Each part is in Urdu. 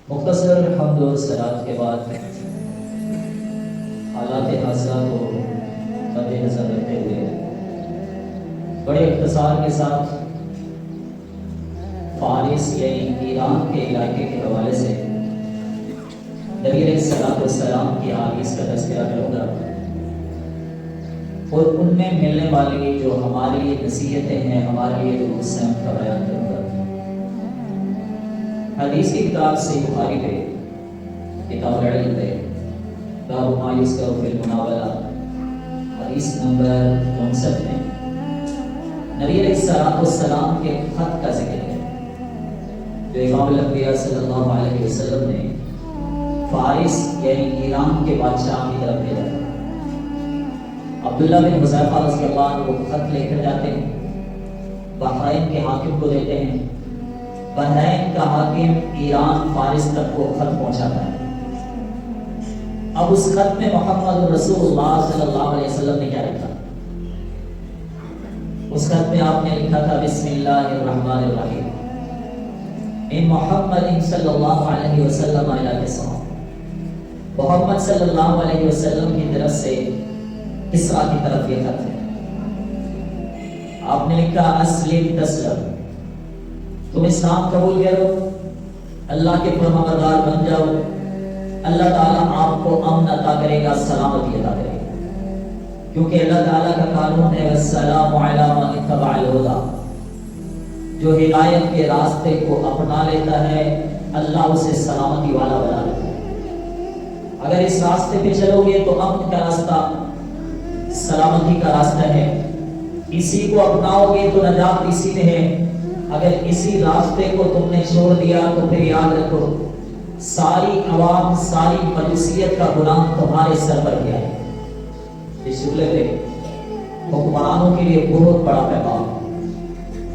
مختصر حمد و صلات کے بعد حالات حاضرہ کو مد نظر رکھتے ہوئے بڑے اختصار کے ساتھ فارس یعنی ایران کے علاقے کے حوالے سے نبی علیہ الصلوۃ والسلام کی احادیث کا تذکرہ کروں گا اور ان میں ملنے والی جو ہمارے لیے نصیحتیں ہیں، ہمارے لیے دروس ہیں، ان کا بیان کروں گا۔ حدیث کی کتاب سے بخاری پہ، کتاب العلم پہ، باب ما یذکر فی المناولہ، حدیث نمبر 59 میں نبی علیہ الصلوۃ والسلام کے خط کا ذکر ہے جو امام الانبیاء صلی اللہ علیہ وسلم نے فارس یعنی ایران کے بادشاہ کی طرف بھیجا۔ عبداللہ بن حذیفہ رضی اللہ عنہ وہ خط لے کر جاتے ہیں، بحرین کے حاکم کو دیتے ہیں، بحرین کا حاکم ایران فارس تک کو خط پہنچاتا ہے۔ اب اس خط میں محمد رسول اللہ صلی اللہ علیہ وسلم نے کیا لکھا؟ اس خط میں آپ نے لکھا تھا بسم اللہ الرحمن الرحیم ان محمد صلی اللہ علیہ وسلم علیہ السلام، محمد صلی اللہ علیہ وسلم کی طرف سے کسرا کی طرف یہ خط ہے۔ آپ نے لکھا اسلم تسلم، تم اسلام قبول کرو، اللہ کے فرمانبردار بن جاؤ، اللہ تعالیٰ آپ کو امن عطا کرے گا، سلامتی عطا کرے گا، کیونکہ اللہ تعالیٰ کا قانون ہے والسلام علی من اتبع الہدی، جو ہدایت کے راستے کو اپنا لیتا ہے اللہ اسے سلامتی والا بنا لیتا ہے۔ اگر اس راستے پہ چلو گے تو امن کا راستہ، سلامتی کا راستہ ہے، اسی کو اپناؤ گے تو نجات اسی میں ہے۔ اگر اسی راستے کو تم نے چھوڑ دیا تو پھر یاد رکھو ساری عوام، ساری مجوسیت کا گناہ تمہارے سر پر کیا ہے۔ اس جملے پہ حکمرانوں کے لیے بہت بڑا پیغام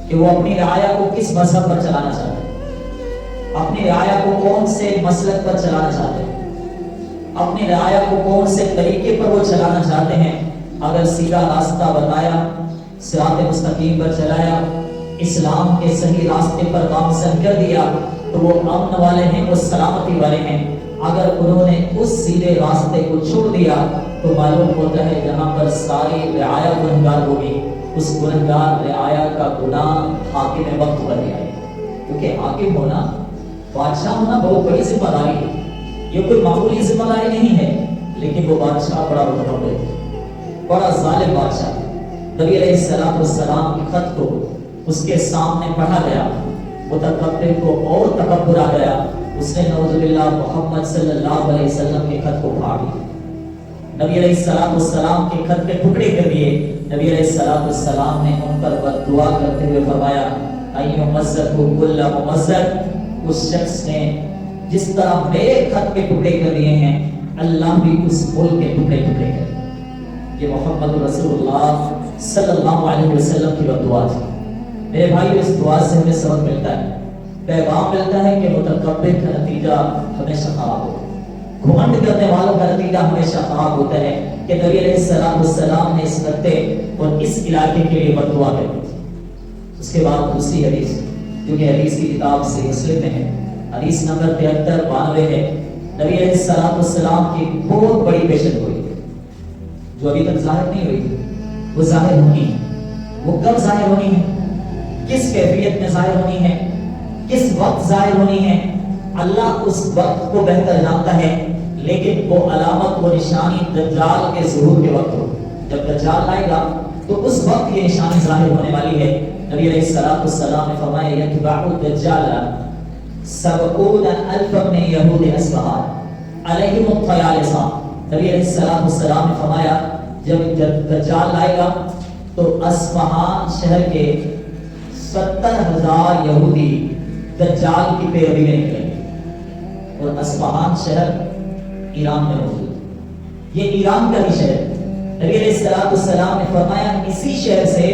کہ وہ اپنی رعایا کو کس مذہب پر چلانا چاہتے ہیں، اپنی رعایا کو کون سے مسلک پر چلانا چاہتے ہیں، اپنی رعایا کو کون سے طریقے پر وہ چلانا چاہتے ہیں۔ اگر سیدھا راستہ بتایا، صراط مستقیم پر چلایا، اسلام کے صحیح راستے پر گامزن کر دیا تو وہ امن والے ہیں، وہ سلامتی والے ہیں۔ اگر انہوں نے اس سیدھے راستے کو چھوڑ دیا تو معلوم ہوتا ہے جہاں پر ساری رعایا گنہگار ہوگی، اس گنہگار رعایا کا گناہ حاکم وقت پر گیا ہے۔ کیونکہ حاکم ہونا، بادشاہ ہونا بہت بڑی ذمہ داری ہے، یہ کوئی معمولی ذمہ داری نہیں ہے، لیکن وہ بادشاہ بڑا متکبر ہے، بڑا ظالم بادشاہ۔ نبی علیہ الصلوۃ والسلام کے خط کو اس کے سامنے پڑھا گیا، متکبر کو اور تکبر آ گیا، اس نے نعوذ باللہ محمد صلی اللہ علیہ وسلم کے خط کو پھاڑ دیا، نبی علیہ الصلوۃ والسلام کے خط کے ٹکڑے کر دیے۔ نبی علیہ الصلوۃ والسلام نے ان پر بد دعا کرتے ہوئے فرمایا ایمزق کل ممزق، اس شخص نے جس طرح میرے خط کے ٹکڑے کر دیے ہیں اللہ بھی اس ملک کے ٹکڑے ٹکڑے کر۔ یہ محمد رسول اللہ صلی اللہ علیہ وسلم کی بد دعا تھی۔ میرے بھائی اس دعا سے ہمیں سبق ملتا ہے، پیغام ملتا ہے کہ متکبر کا نتیجہ ہمیشہ خراب ہوتا ہے، گھمنڈ کرنے والوں کا نتیجہ ہمیشہ خراب ہوتا ہے، کہ نبی علیہ الصلوۃ والسلام نے اس خطے اور اس علاقے کے لیے بد دعا کر دی تھی۔ اس کے بعد دوسری حدیث جو کہ حدیث کی کتاب سے مسلم میں ہے، حدیث نمبر 7392 ہے، نبی علیہ الصلوۃ والسلام کی بہت بڑی پیشن ہوئی جو ابھی تک ظاہر نہیں ہوئی تھی، وہ ظاہر ہونی ہے۔ وہ کب ظاہر ہونی ہے، کس کیفیت میں ظاہر ہونی ہے، کس وقت ظاہر ہونی ہے، اللہ اس وقت کو بہتر جانتا ہے، لیکن وہ علامت و نشانی دجال کے ظہور کے وقت ہو۔ جب دجال آئے گا تو اس وقت یہ نشانی ظاہر ہونے والی ہے۔ نبی علیہ الصلوۃ والسلام نے فرمایا یتبع الدجال 70,000 من یہود اصفہان علیہم الطیالسہ۔ نبی علیہ الصلوۃ والسلام نے فرمایا جب دجال آئے گا تو اصفہان شہر کے 70,000 یہودی دجال کی پیروی میں نکلیں گے، اور اصفہان شہر ایران میں موجود، یہ ایران کا ہی شہر۔ نبی علیہ الصلوۃ والسلام نے فرمایا اسی شہر سے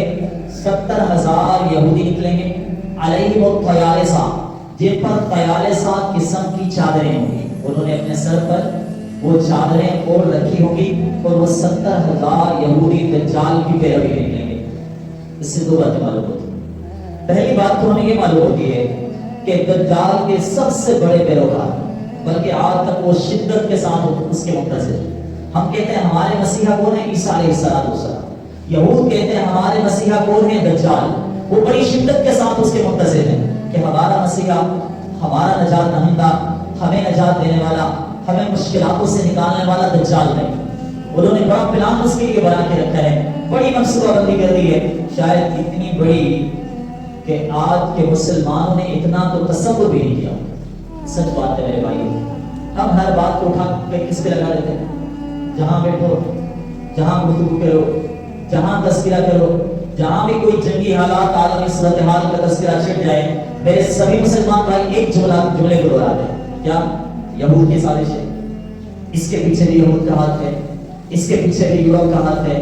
70,000 یہودی نکلیں گے، علیہم الطیالسہ، جن پر طیالسہ قسم کی چادریں ہوں گی، انہوں نے اپنے سر پر وہ چادریں اوڑھ رکھی ہوں گی، اور وہ 70,000 یہودی دجال کی پیروی میں نکلیں گے۔ اس سے دو باتیں معلوم ہوتی ہیں۔ پہلی بات تو ہمیں یہ معلوم ہوتی ہے کہ دجال کے سب سے بڑے پیروکار بلکہ آج تک وہ شدت کے ساتھ اس کے منتظر ہیں۔ ہم کہتے ہیں ہمارے مسیحا کون ہے؟ عیسیٰ علیہ السلام۔ یہود کہتے ہیں ہمارے مسیحا کون ہے؟ دجال۔ وہ بڑی شدت کے ساتھ اس کے منتظر ہیں کہ ہمارا مسیحا، ہمارا نجات دہندہ، ہمیں نجات دینے والا، ہمیں مشکلاتوں سے نکالنے والا دجال نہیں۔ انہوں نے بڑا پلان اس کے لیے بنا کے رکھا ہے، بڑی منصوبہ بندی کر دی ہے، شاید اتنی بڑی کہ آج کے مسلمانوں نے اتنا تو تصور بھی نہیں کیا۔ سچ بات ہے میرے بھائی، ہم ہر بات کو اٹھا کے کس پہ لگا دیتے ہیں؟ جہاں بیٹھو، جہاں گفتگو کرو، جہاں تذکرہ کرو، جہاں بھی کوئی جنگی حالات، عالمی صورتحال کا تذکرہ چھڑ جائے، میرے سبھی مسلمان بھائی ایک جملے کو دہراتے ہیں، کیا؟ یہود کی سازش ہے، اس کے پیچھے بھی یہود کا ہاتھ ہے، اس کے پیچھے بھی یورپ کا ہاتھ ہے،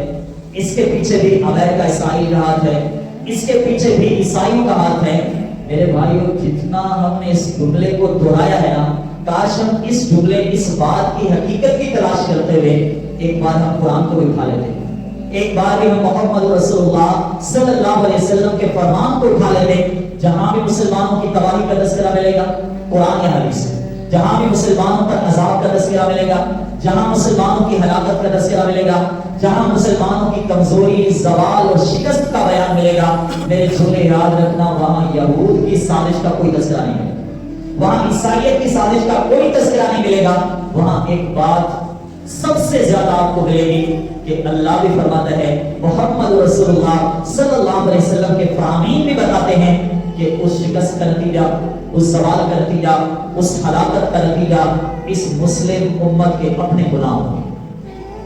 اس کے پیچھے بھی امریکہ اسرائیل کا ہاتھ ہے، اس کے پیچھے بھی عیسائیوں کا ہاتھ ہے۔ میرے بھائیوں، جتنا ہم نے اس جملے کو دہرایا ہے نا، کاش ہم اس جملے، اس بات کی حقیقت کی تلاش کرتے ہوئے ایک بار ہم قرآن کو بھی اٹھا لیتے، ایک بار بھی ہم محمد رسول اللہ صلی اللہ علیہ وسلم کے فرمان کو اٹھا لیتے۔ جہاں بھی مسلمانوں کی تباہی کا تذکرہ ملے گا قرآن یا حدیث سے، جہاں بھی مسلمانوں پر عذاب کا تذکرہ ملے گا، جہاں مسلمانوں کی ہلاکت کا تذکرہ ملے گا، جہاں مسلمانوں کی کمزوری، زوال اور شکست کا بیان ملے گا، میرے چھوٹے یاد رکھنا وہاں یہود کی سازش کا کوئی تذکرہ نہیں ملے گا، وہاں عیسائیت کی سازش کا کوئی تذکرہ نہیں ملے گا۔ وہاں ایک بات سب سے زیادہ آپ کو ملے گی کہ اللہ بھی فرماتا ہے، محمد رسول اللہ صلی اللہ علیہ وسلم کے فرامین بھی بتاتے ہیں کہ اس شکست کا نتیجہ، اس زوال کا نتیجہ، اس ہلاکت کا نتیجہ اس مسلم امت کے اپنے گناہوں ہیں۔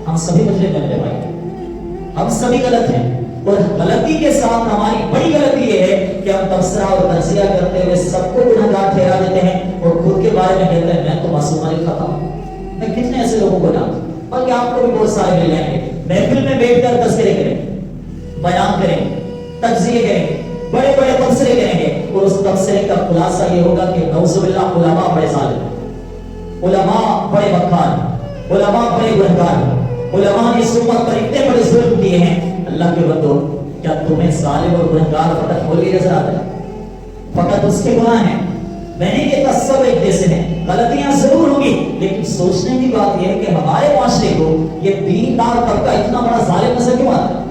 ہم سبھی مجرم ہیں میرے بھائی، ہم سبھی غلط ہیں، اور غلطی کے ساتھ ہماری بڑی غلطی یہ ہے کہ ہم تبصرہ اور تجزیہ کرتے ہوئے سب کو گنہگار ٹھہرا دیتے ہیں اور خود کے بارے میں کہتے ہیں میں تو معصوم علی خطا ہوں۔ میں کتنے ایسے لوگوں کو جانتا ہوں، بلکہ آپ کو بھی بہت سارے مل جائیں گے، محفل میں بیٹھ کر تذکرے کریں، بیان کریں، تجزیے کریں، بڑے بڑے تبصرے کریں گے، اور اس تبصرے کا خلاصہ یہ ہوگا کہ نعوذ باللہ علماء بڑے ظالم ہیں، علماء بڑے مکار ہیں، علماء بڑے گنہگار ہیں، علماء نے اس امت پر اتنے بڑے ظلم کیے ہیں۔ اللہ کے بندو، کیا تمہیں ظالم اور گنہگار فقط مولوی نظر آتا ہے؟ فقط اس کے گناہ ہیں؟ میں نے کہتا سب ایک جیسے ہیں، غلطیاں ضرور ہوں گی، لیکن سوچنے کی بات یہ ہے کہ ہمارے معاشرے کو یہ دیندار طبقہ اتنا بڑا ظالم نظر کیوں آتا ہے؟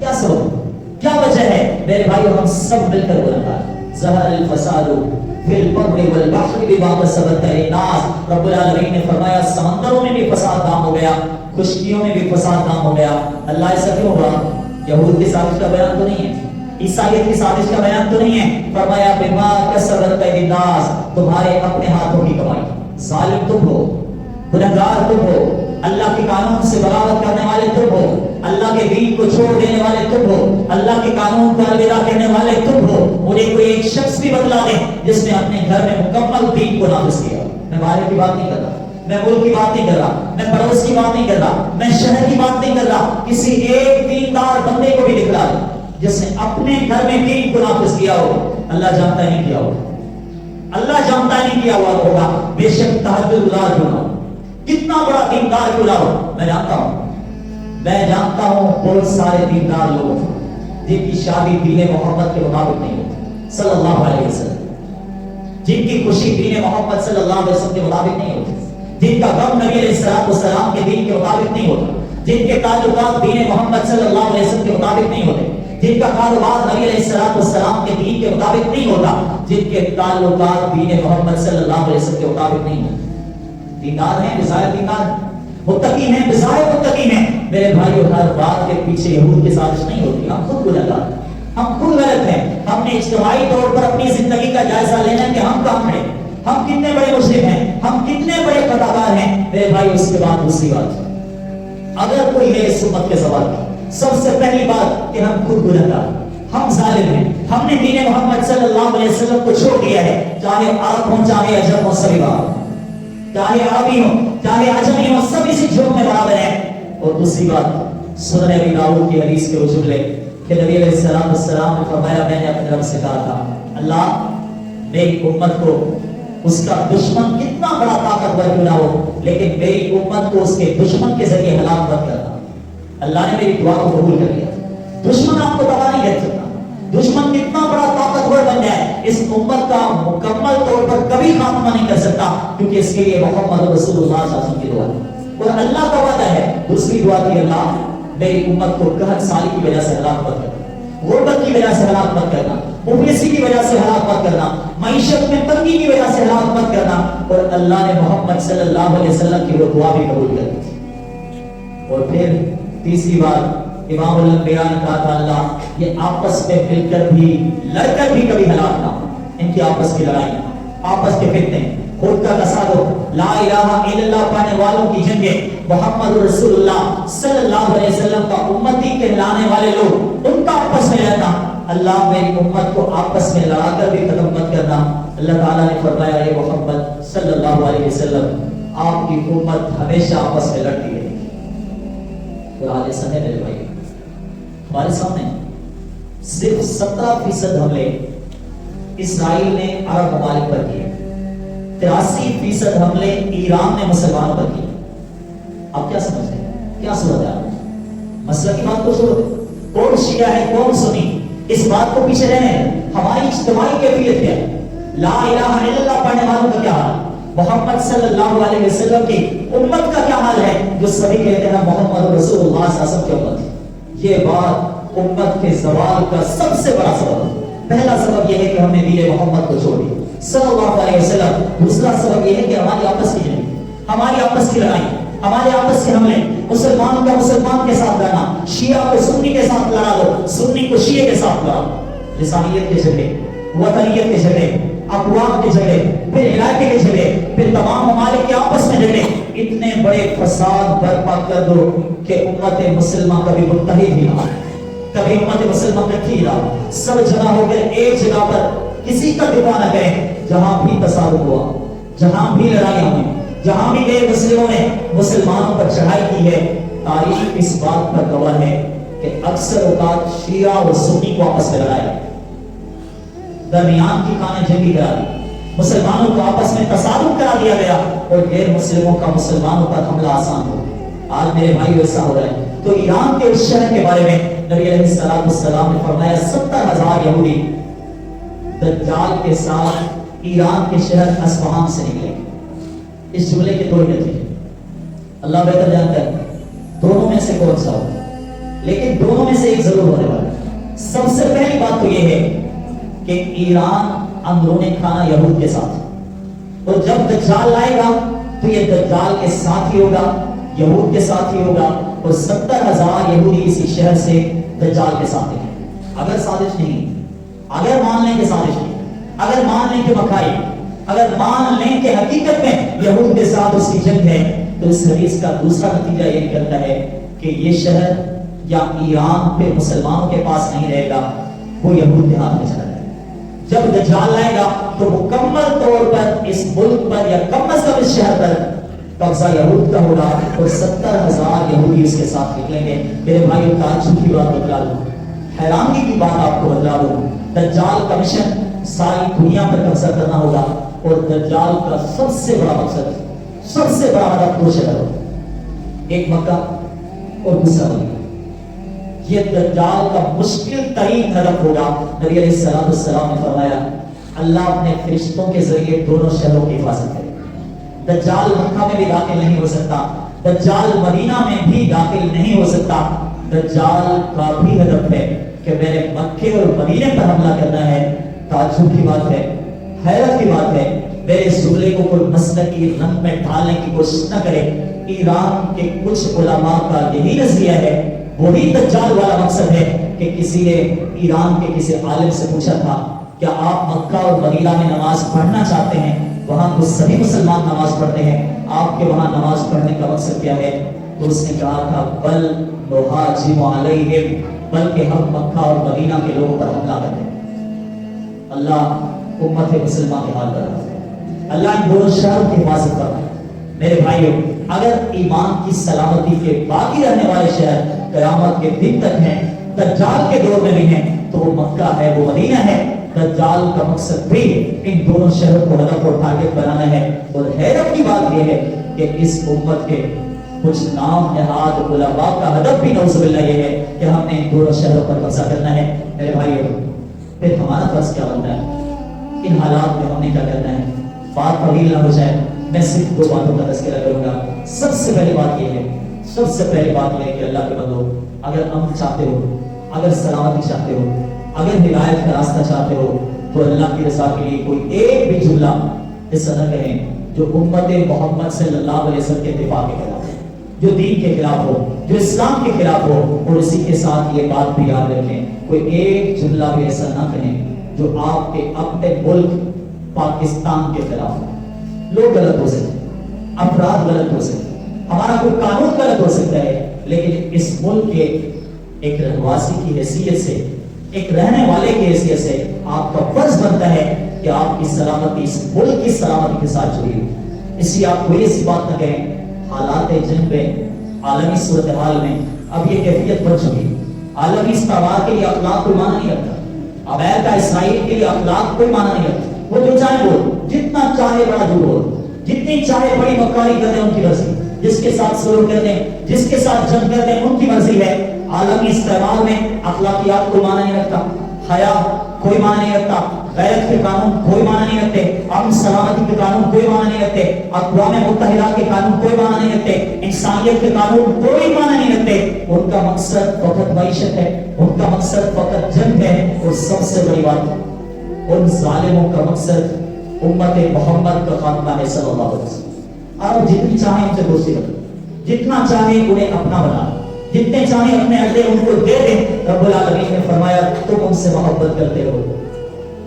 کیا سبب، کیا وجہ ہے؟ میرے بھائیو، ہم سب مل کر گنہگار ہیں۔ ظہر الفساد فی البر والبحر بما کسبت الناس، رب العالمین نے فرمایا سمندروں میں بھی فساد عام ہو گیا، خشکیوں میں بھی فساد عام ہو گیا۔ اللہ ایسا کیوں ہوا؟ یہود کی سازش کا بیان تو نہیں ہے، عیسائیت کی سازش کا بیان تو نہیں ہے، فرمایا بما کسبت الناس، تمہارے اپنے ہاتھوں کی کمائی۔ ظالم تم ہو، گنہگار تم ہو، اللہ کے قانون سے بغاوت کرنے والے تم ہو، اللہ کے دین کو چھوڑ دینے والے تم ہو، اللہ کے قانون کو الوداع کرنے والے تم ہو۔ انہیں کوئی ایک شخص بھی بدلا دے جس نے اپنے گھر میں مکمل دین کو نافذ کیا۔ میں باہر کی بات نہیں کر رہا، میں ملک کی بات نہیں کر رہا، میں پڑوس کی بات نہیں کر رہا، میں شہر کی بات نہیں کر رہا، کسی ایک دیندار بندے کو بھی دکھلا دے جس نے اپنے گھر میں دین کو نافذ کیا ہو۔ اللہ جانتا نہیں کیا ہو، اللہ جانتا نہیں کیا ہوا ہوگا، بے شک تہجد گزار کیوں نہ ہو، کتنا بڑا دیندار کیوں نہ ہو، میں جانتا ہوں بہت سارے دیندار لوگ جن کی شادی دین محمد کے مطابق نہیں ہوتی صلی اللہ علیہ وسلم، جن کی خوشی دین محمد صلی اللہ علیہ وسلم کے مطابق نہیں ہوتی، جن کا غم نبی علیہ السلام کے دین کے مطابق نہیں ہوتا، جن کے تعلقات دین محمد صلی اللہ علیہ وسلم کے مطابق نہیں ہوتے، جن کا کاروبار نبی علیہ السلام کے دین کے مطابق نہیں ہوتا، جن کے تعلقات دین محمد صلی اللہ علیہ وسلم کے مطابق نہیں ہوتے۔ دیندار ہیں، بظاہر دیندار ہیں، متقی ہیں، بظاہر متقی ہیں۔ میرے بھائیو، ہر بات کے پیچھے یہود کی سازش نہیں ہوتی، ہم خود گنہگار ہیں، ہم خود غلط ہیں۔ ہم نے اجتماعی طور پر اپنی زندگی کا جائزہ لینا ہے کہ ہم کہاں کھڑے، ہم کتنے بڑے مجرم ہیں، ہم کتنے بڑے خطاکار ہیں۔ میرے بھائی، اس کے بعد دوسری بات، اگر کوئی ہے اس امت کے سوال کی، سب سے پہلی بات کہ ہم خود گنہگار، ہم ظالم ہیں، ہم نے دین محمد صلی اللہ علیہ وسلم کو چھوڑ دیا ہے، چاہے عرب ہوں چاہے عجم ہوں، سبھی بات، چاہے عربی ہوں چاہے عجمی ہوں، سب اسی جرم میں برابر ہیں۔ اور دوسری بات، سنن ابی داؤد کی حدیث کے وہ جملے کہ نبی علیہ السلام نے فرمایا، میں نے اپنے رب سے کہا تھا، اللہ میری امت کو اس کا دشمن کتنا بڑا طاقتور کیوں نہ ہو، لیکن میری امت کو اس کے دشمن کے ذریعے ہلاک مت کرنا۔ اللہ نے میری دعا کو قبول کر لیا۔ دشمن آپ کو تباہ نہیں کر سکتا، دشمن کتنا بڑا طاقتور بن جائے، اس امت کا مکمل طور پر کبھی خاتمہ نہیں کر سکتا، کیونکہ اس کے لیے محمد رسول اللہ صلی اللہ علیہ وسلم کی دعا ہے اور اللہ کا وعدہ ہے۔ دوسری دعا کی اللہ میری امت کو قحط سالی کی وجہ سے ہلاک مت کرنا، غربت کی وجہ سے ہلاک مت کرنا، مفلسی کی وجہ سے ہلاک مت کرنا، معیشت میں تنگی کی وجہ سے ہلاک مت کرنا۔ اور اللہ نے محمد صلی اللہ علیہ وسلم کی وہ دعا بھی قبول کر لی تھی۔ اور پھر تیسری بار امام الانبیاء نے کہا تھا اللہ یہ آپس میں مل کر بھی لڑ کر بھی کبھی ہلاک نہ ہو، ان کی آپس کی لڑائی، آپس کے فتنے، خود کا تصادم، لا الہ الا اللہ پانے والوں کی جنگیں، محمد رسول اللہ صلی اللہ علیہ وسلم کا امتی کہلانے والے لوگ ان کا آپس میں لڑنا، اللہ میری امت کو آپس میں لڑا کر بھی ختم مت کرنا۔ اللہ تعالیٰ نے فرمایا اے محمد صلی اللہ علیہ وسلم آپ کی امت ہمیشہ آپس میں لڑتی رہے گی۔ اور آج ایسا ہے میرے بھائی، ہمارے سامنے صرف 17% حملے اسرائیل نے عرب ممالک پر کیے، 83% حملے ایران نے مسلمانوں پر کیے۔ آپ کیا سمجھتے ہیں کیا صورت ہے؟ مسئلہ کی بات کو چھوڑو، کون شیعہ ہے کون سنی، اس بات کو پیچھے رہنے ہماری اجتماعی کیفیت کیا ہے، لا الہ الا اللہ پڑھنے والوں کا کیا حال ہے، محمد صلی اللہ علیہ وسلم کی امت کا کیا حال ہے جو سبھی کہتے ہیں محمد رسول اللہ صلی اللہ علیہ وسلم کی امت ہے۔ یہ بات امت کے زوال کا سب سے بڑا سبب ہے۔ پہلا سبب یہ ہے کہ ہم نے دین محمد کو چھوڑ دیا صلی اللہ علیہ وسلم۔ دوسرا سبب یہ ہے کہ ہماری آپس کی جنگ، ہماری آپس کی لڑائی، ہمارے آپس کے حملے، مسلمان کا مسلمان کے ساتھ لڑنا، شیعہ کو سنی کے ساتھ لڑا دو، سنی کو شیعہ کے ساتھ لڑا دو، لسانیت کے جھگڑے، وطنیت کے جھگڑے، اقوام کے جھگڑے، پھر علاقے کے جھگڑے، پھر تمام ممالک کے آپس میں جھگڑے، اتنے بڑے فساد برپا کر دو کہ امت مسلمہ کبھی متحد ہی نہ، کبھی امت مسلمہ اکٹھی نہ، سب جگہ ہو کر ایک جگہ پر کسی کا دفاع نہ کریں۔ جہاں بھی تصادم ہوا، جہاں بھی لڑائیاں ہوئی، جہاں بھی غیر مسلموں نے مسلمانوں پر چڑھائی کی ہے، تاریخ اس بات پر گواہ ہے کہ اکثر اوقات شیعہ اور سنی کو آپس میں لڑایا، درمیان کی خانہ جنگی کرا دی، مسلمانوں کو آپس میں تصادم کرا دیا گیا اور غیر مسلموں کا مسلمانوں پر حملہ آسان ہو گیا۔ آج میرے بھائی ایسا ہو رہا ہے۔ تو ایران کے اس شہر کے بارے میں نبی علیہ السلام نے فرمایا 70,000 یہودی دجال کے ساتھ ایران کے شہر اصفہان سے نکلے۔ اس جملے کے دو نتیجے اللہ بہتر جانتا ہے دونوں میں سے کون سا ہو، لیکن دونوں میں سے ایک ضرور ہونے والا ہے۔ سب سے پہلی بات تو یہ ہے کہ ایران اندرون خانہ یہود کے ساتھ، اور جب دجال آئے گا تو یہ دجال کے ساتھ ہی ہوگا، یہود کے ساتھ ہی ہوگا، اور 70,000 یہودی اسی شہر سے دجال کے ساتھ ہیں۔ اگر سازش نہیں، اگر مان لیں کہ سازش نہیں، اگر مان لیں کہ مکائی، اگر مان لیں کہ حقیقت میں یہود کے ساتھ اس کی جنگ ہے، تو اس حدیث کا دوسرا نتیجہ یہ نکلتا ہے کہ یہ شہر یا ایران پہ مسلمانوں کے پاس نہیں رہے گا، وہ یہود کے ہاتھ میں چلا جائے گا۔ جب دجال آئے گا تو مکمل طور پر اس ملک پر یا کم از کم اس شہر پر قبضہ یہود کا ہوگا اور 70,000 یہودی اس کے ساتھ نکلیں گے۔ میرے بھائی تعجب کی بات بتلا دوں، حیرانگی کی بات آپ کو بتلا دوں، دجال کا مشن ساری دنیا پر قبضہ کرنا ہوگا، اور دجال کا سب سے بڑا مقصد، سب سے بڑا ہدف دو شہر ہوگا، ایک مکہ اور دوسرا مدینہ۔ یہ دجال کا مشکل ترین ہدف ہوگا۔ نبی علیہ السلام نے فرمایا اللہ اپنے فرشتوں کے ذریعے دونوں شہروں کی حفاظت کرے گا۔ دجال مکہ میں بھی داخل نہیں ہو سکتا، دجال مدینہ میں بھی داخل نہیں ہو سکتا۔ دجال کا بھی ہدف ہے کہ میں نے مکے اور مدینے پر حملہ کرنا ہے۔ تعجب کی بات ہے، حیرت کی بات ہے، میرے جملے کو کوئی مسلکی رنگ میں ڈالنے کی کوشش نہ کرے۔ ایران کے کچھ علماء کا یہی نظریہ ہے، وہی دجال والا مقصد ہے کہ کسی نے ایران کے کسی عالم سے پوچھا تھا کیا آپ مکہ اور مدینہ میں نماز پڑھنا چاہتے ہیں؟ وہاں تو سبھی مسلمان نماز پڑھتے ہیں، آپ کے وہاں نماز پڑھنے کا مقصد کیا ہے؟ تو اس نے کہا تھا بل نہاجم علیہم، بلکہ ہم مکہ اور مدینہ کے لوگوں پر حملہ کرتے ہیں۔ اللہ امت مسلمہ کے حال پر ہے، اللہ ان دونوں شہروں کی حفاظت کر رہا ہے۔ میرے بھائیوں، اگر ایمان کی سلامتی کے باقی رہنے والے شہر قیامت کے دن تک ہیں، دجال کے دور میں بھی ہیں، تو وہ مکہ ہے، وہ مدینہ ہے۔ دجال کا مقصد بھی ان دونوں شہروں کو ہدف اور ٹارگٹ بنانا ہے۔ اور حیرت کی بات یہ ہے کہ اس امت کے کچھ نام نہاد علماء کا ہدف بھی نعوذ باللہ یہ ہے کہ ہم نے ان دونوں شہروں پر قبضہ کرنا ہے۔ میرے بھائیوں، پھر ہمارا فرض کیا بنتا ہے؟ ان حالات میں ہم نے کیا کرنا ہے؟ بات طویل نہ ہو جائے، میں صرف دو باتوں کا تذکرہ کروں گا۔ سب سے پہلی بات یہ ہے کہ اللہ کے بندو، اگر امن چاہتے ہو، اگر سلامتی چاہتے ہو، اگر ہدایت کا راستہ چاہتے ہو، تو اللہ کی رضا کے لیے کوئی ایک بھی جملہ ایسا نہ کہیں جو امت محمد صلی اللہ علیہ وسلم کے دفاع کے خلاف ہے، جو دین کے خلاف ہو، جو اسلام کے خلاف ہو۔ اور اسی کے ساتھ یہ بات بھی یاد رکھیں، کوئی ایک جملہ بھی ایسا نہ کہیں جو آپ کے اپنے ملک پاکستان کے خلاف ہو۔ لوگ غلط ہو سکتے ہیں، افراد غلط ہو سکتے ہیں، ہمارا کوئی قانون غلط ہو سکتا ہے، لیکن اس ملک کے ایک رہواسی کی حیثیت سے، ایک رہنے والے کی حیثیت سے آپ کا فرض بنتا ہے کہ آپ کی سلامتی اس ملک کی سلامتی کے ساتھ جڑی ہوئی۔ اس لیے آپ کوئی ایسی بات نہ کہیں۔ حالات جنگ پہ، عالمی صورتحال میں اب یہ کیفیت بڑھ چکی ہے۔ عالمی استعمار کے لیے اخلاق کوئی معنی نہیں رکھتا، امریکہ اسرائیل کے لیے اخلاق کوئی معنی نہیں رکھتا۔ وہ جو چاہے بول، جتنا چاہے بڑا جھوٹ بول، جتنی چاہے بڑی مکاری کر دیں، ان کی مرضی۔ جس کے ساتھ سلوک کر دیں، جس کے ساتھ جنگ کر دیں، ان کی مرضی ہے۔ عالمی استعمار میں اخلاقیات کوئی معنی نہیں رکھتا، حیا کوئی معنی نہیں رکھتا، غیرت کے قانون کوئی معنی نہیں رکھتے، امن سلامتی کے قانون کوئی معنی نہیں رکھتے، اقوام متحدہ کے قانون کوئی معنی نہیں رکھتے، انسانیت کے قانون کوئی معنی نہیں رکھتے۔ ان کا مقصد فقط معیشت ہے، ان کا مقصد فقط جنگ ہے، اور سب سے بڑی بات، ان ظالموں کا مقصد امت محمد کا خاتمہ ہے صلی اللہ علیہ وسلم۔ آپ جتنی چاہیں ان سے دوستی کرو، جتنا چاہیں انہیں اپنا بنا، جتنے چاہیں اپنے اڈے ان کو دے دیں۔ رب العالمین نے فرمایا تم ان سے محبت کرتے ہو،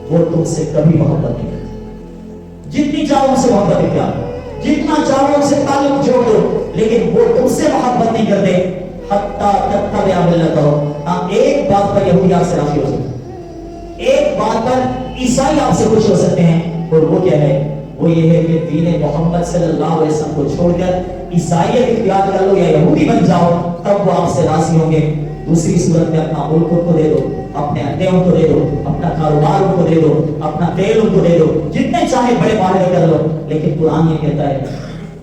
وہ تم سے کبھی محبت نہیں کرتے۔ جتنی چاہو ان سے محبت اختیار کرو، جتنا چاہو ان سے تعلق جوڑ دو، لیکن وہ تم سے محبت نہیں کرتے۔ حتیٰ تتبع ملتہم، ہاں ایک بات پر یہودی آپ سے راضی ہو سکتے ہیں، ایک بات پر عیسائی آپ سے خوش ہو سکتے ہیں، اور وہ کیا ہے؟ وہ یہ ہے کہ دین محمد صلی اللہ علیہ وسلم کو چھوڑ کر عیسائیت اختیار کر لو یا یہودی بن جاؤ، تب وہ آپ سے راضی ہوں گے۔ دوسری صورت میں اپنا ملک ان کو دے دو، اپنے اڈے ان کو دے دو، اپنا کاروبار ان کو دے دو، اپنا تیل ان کو دے دو، جتنے چاہے بڑے معاہدے کر لو، لیکن قرآن یہ کہتا ہے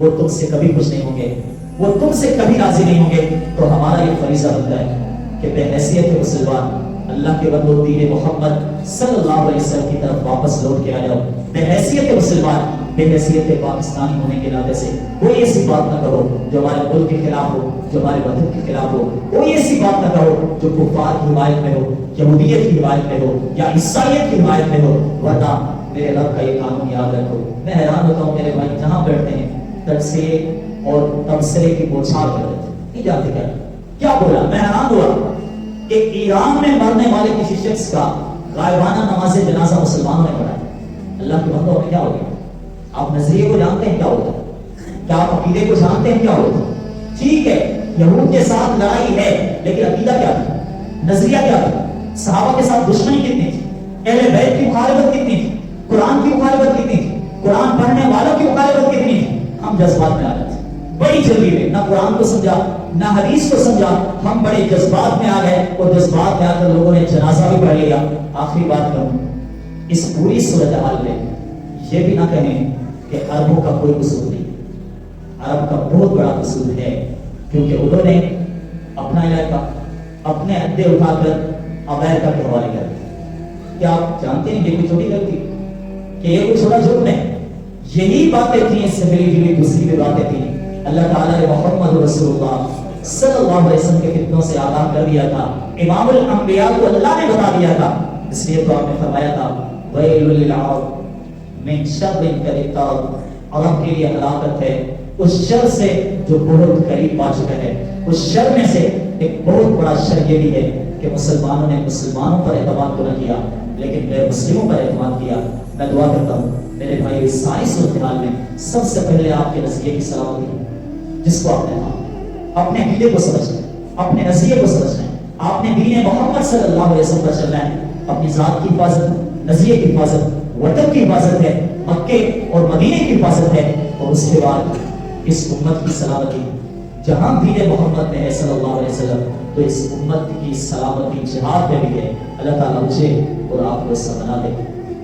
وہ تم سے کبھی خوش نہیں ہوں گے، وہ تم سے کبھی راضی نہیں ہوں گے۔ تو ہمارا یہ فریضہ بنتا ہے کہ بے حیثیت مسلمان اللہ کے بندو دین محمد صلی اللہ علیہ وسلم کی طرف واپس لوٹ کے آ جاؤ۔ بے حیثیت مسلمان، بے حیثیت پاکستانی ہونے کے ناطے سے کوئی ایسی بات نہ کرو جو ہمارے ملک کے خلاف ہو، جو ہمارے مذہب کے خلاف ہو۔ کوئی ایسی بات نہ کرو جو کفار کی حمایت میں ہو، یہودیت کی حمایت میں ہو، یا عیسائیت کی حمایت میں ہو، ورنہ میرے رب کا یہ قانون یاد رکھو۔ میں حیران ہوتا ہوں میرے بھائی جہاں بیٹھتے ہیں تجزیے اور تبصرے کی بوچھار کر دیتے ہیں، نہیں جانتے کیا بولا۔ میں حیران ہوا کہ ایران میں مرنے والے کسی شخص کا غائبانہ نماز جنازہ مسلمانوں نے پڑھا ہے۔ اللہ کے بندوں میں کیا ہو گیا؟ آپ نظریے کو جانتے ہیں کیا ہوتا ہے؟ کیا آپ عقیدے کو جانتے ہیں کیا ہوتا ہے؟ ٹھیک ہے، یہود کے ساتھ لڑائی ہے، لیکن عقیدہ کیا تھا؟ نظریہ کیا تھا؟ صحابہ کے ساتھ دشمنی کتنی تھی؟ اہل بیت کی مخالفت کتنی تھی؟ قرآن کی مخالفت کتنی تھی؟ قرآن پڑھنے والوں کی مخالفت کتنی تھی؟ ہم جذبات میں آ جاتے بڑی جلدی میں، نہ قرآن کو سمجھا نہ حدیث کو سمجھا، ہم بڑے جذبات میں آ گئے، اور جذبات میں آ کر لوگوں نے جنازہ بھی پڑھ لیا۔ آخری بات کروں، اس پوری صورتحال میں یہ بھی نہ کہیں کہ عربوں کا کوئی قصور نہیں، عرب کا بہت بڑا قصور ہے، کیونکہ انہوں نے اپنا علاقہ اپنے اڈے اٹھا کر امریکہ کے حوالے کر دیا۔ کیا آپ جانتے ہیں یہ کوئی چھوٹی غلطی کہ یہ کوئی چھوٹا جرم ہے؟ یہی باتیں تھیں، اس سے ملی جلی دوسری بھی باتیں تھیں۔ اللہ تعالیٰ نے محمد رسول اللہ صلی اللہ علیہ وسلم کے فتنوں سے آگاہ کر دیا تھا، امام الانبیاء کو اللہ نے بتا دیا تھا۔ اس لیے تو آپ نے فرمایا تھا وَيْلٌ لِلْعَرَبِ مِنْ شَرٍّ قَدِ اقْتَرَبَ، عرب کے لیے ہلاکت ہے اس شر سے جو بہت قریب آ چکا ہے۔ اس شر میں سے ایک بہت بڑا شر یہ بھی ہے کہ مسلمانوں نے مسلمانوں پر اعتماد تو نہ کیا، لیکن غیر مسلموں پر اعتماد کیا۔ میں دعا کرتا ہوں میرے بھائی اس ساری صورتحال میں سب سے پہلے آپ کے نظریے کی سلامتی، جس کو آپ نے اپنے عقیدے کو سمجھنا ہے، اپنے نظریے کو سمجھنا ہے، آپ نے دین محمد صلی اللہ علیہ وسلم پر چلنا ہے۔ اپنی ذات کی حفاظت، نظریے کی حفاظت، وطن کی حفاظت ہے، مکے اور مدینے کی حفاظت ہے، اور اس کے بعد اس امت کی سلامتی۔ جہاں دین محمد میں ہے صلی اللہ علیہ وسلم، تو اس امت کی سلامتی جہاد میں بھی ہے۔ اللہ تعالیٰ مجھے اور آپ کو ایسا بنا دے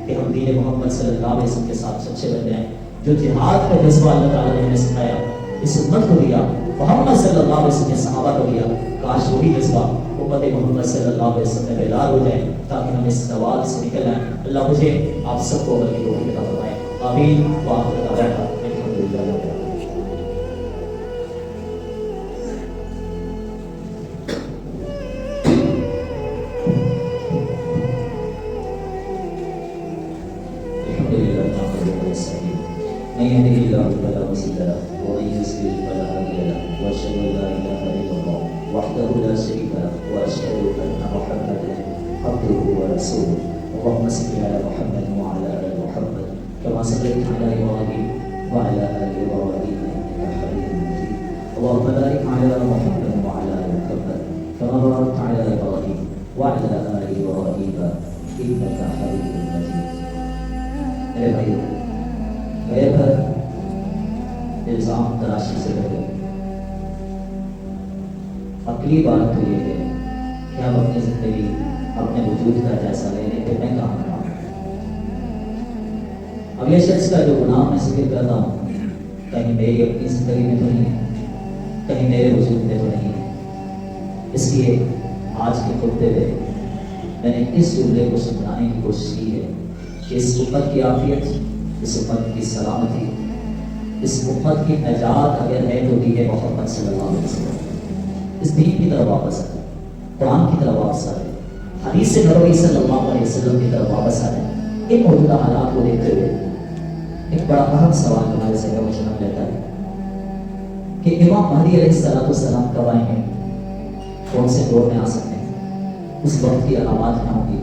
کہ ہم دین محمد صلی اللہ علیہ وسلم کے ساتھ سچے بن جائیں۔ جو جہاد کا جذبہ اللہ تعالیٰ نے ہمیں سکھایا، اس امت کو دیا، محمد صلی اللہ علیہ وسلم کے صحابہ کو دیا، کاش وہی جذبہ امت محمد صلی اللہ علیہ وسلم میں بیدار ہو جائیں تاکہ ہم اس سوال سے نکل آئیں. اللہ مجھے آپ سب کو عمل کی توفیق عطا فرمائے. آمین وآخر دعوانا الحمدللہ رب العالمین. من يهده الله فلا مضل له ومن يضلل فلا هادي له واشهد ان لا اله الا الله وحده لا شريك له واشهد ان محمدا عبده ورسوله. اللهم صل على محمد وعلى ال محمد كما صليت على ابراهيم وعلى ال ابراهيم انك حميد مجيد. اللهم بارك على محمد وعلى ال محمد كما باركت على ابراهيم وعلى ال ابراهيم انك حميد مجيد. میرے بھائیو، غیر پر الزام تراشی سے پہلے عقلی بات تو یہ ہے کہ ہم اپنی زندگی اپنے وجود کا جائزہ لے لیں کہ میں کہاں کھڑا ہوں. اب یہ شخص کا جو گناہ میں ذکر کرتا ہوں کہیں میری اپنی زندگی میں تو نہیں ہے، کہیں میرے وجود میں تو نہیں ہے. اس لیے آج کے خطبے میں میں نے اس جملے کو سمجھانے کی کوشش کی ہے کہ اس امت کی عافیت، اس امت کی سلامتی، اس امت کی نجات اگر ہے تو دی ہے محمد صلی اللہ علیہ وسلم. اس دین کی طرف واپس آئے، قرآن کی طرف واپس آئے، حدیث نبوی صلی اللہ علیہ وسلم کی طرف واپس آئے. ان موجودہ حالات کو دیکھتے ہوئے ایک بڑا اہم سوال ہمارے ذہن میں جنم لیتا ہے کہ امام مہدی علیہ السلام کب آئیں گے، کون سے دور میں آ سکتے ہیں، اس وقت کی علامات کیا ہوں گی،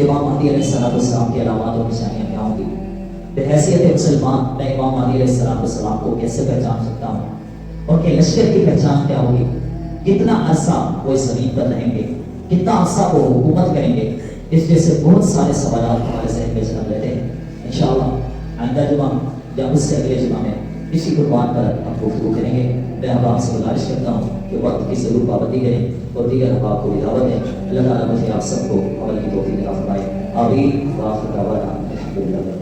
امام مہدی علیہ السلام کی علامات اور نشانیاں کیا ہوں گی. بحیثیت مسلمان میں امام مہدی علیہ السلام کو کیسے پہچان سکتا ہوں، اور کہ لشکر کی پہچان کیا ہوگی، کتنا عرصہ وہ اس زمین پر رہیں گے، کتنا عرصہ وہ حکومت کریں گے. اس جیسے بہت سارے سوالات ہمارے ذہن میں جنم لیتے ہیں. انشاءاللہ آئندہ جمعہ یا اس سے اگلے جمعہ میں اسی قربان پر ہم گفتگو کریں گے. میں اب آپ سے گزارش کرتا ہوں کہ وقت کی ضرور پابندی کریں اور دیگر احباب کو بھی دعوت دیں. اللہ تعالیٰ مجھے آپ سب کو عمل کی توفیق عطا فرمائے. آمین وآخر دعوانا الحمدللہ.